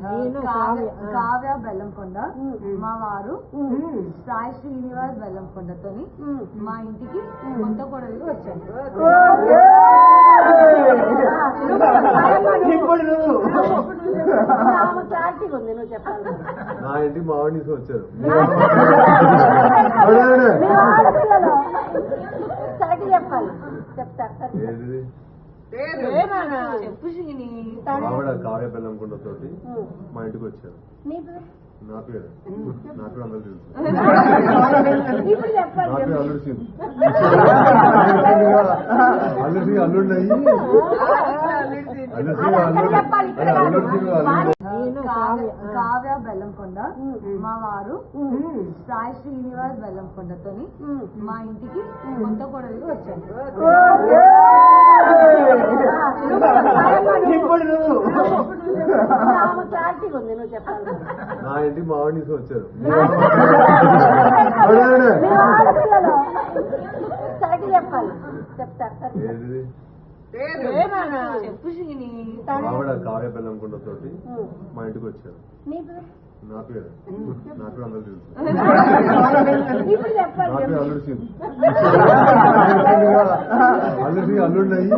కావ్య బెల్లంకొండ, మా వారు సాయి శ్రీనివాస్ బెల్లంకొండతోని మా ఇంటికి కొత్త కోడలు వచ్చారు. నా ఇంటికి మా వాడిని వచ్చారు. ఆవిడ కావ్య బెల్లంకొండ తోటి మా ఇంటికి వచ్చారు. నా పేరు అందరూ తెలుసు. నా పేరు అల్లుడు సింగ్. అల్లుడు అయ్యి కావ్య బెల్లంకొండ, మా వారు సాయి శ్రీనివాస్ బెల్లంకొండతోని మా ఇంటికి కొత్త కోడలు వచ్చారు. నా ఇంటికి మా వాడిని వచ్చారు. ఆవిడ కావ్య బెల్లంకొండ తోటి మా ఇంటికి వచ్చారు. నా పేరు అందరూ తెలుసు. నా పేరు అల్లుడు సింగ్. అల్లుడు అయ్యి